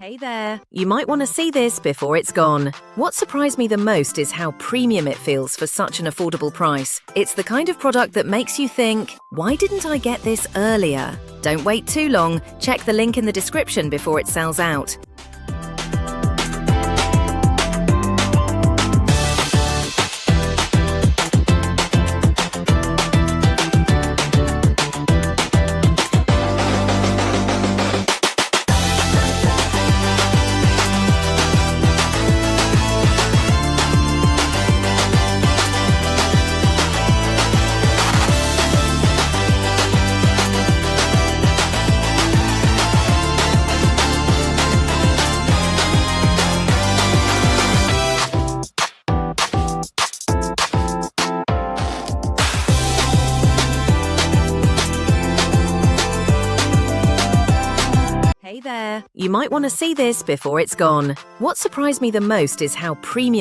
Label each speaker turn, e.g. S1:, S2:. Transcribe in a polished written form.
S1: Hey there! You might want to see this before it's gone. What surprised me the most is how premium it feels for such an affordable price. It's the kind of product that makes you think, why didn't I get this earlier? Don't wait too long. Check the link in the description before it sells out. Hey there! You might want to see this before it's gone. What surprised me the most is how premium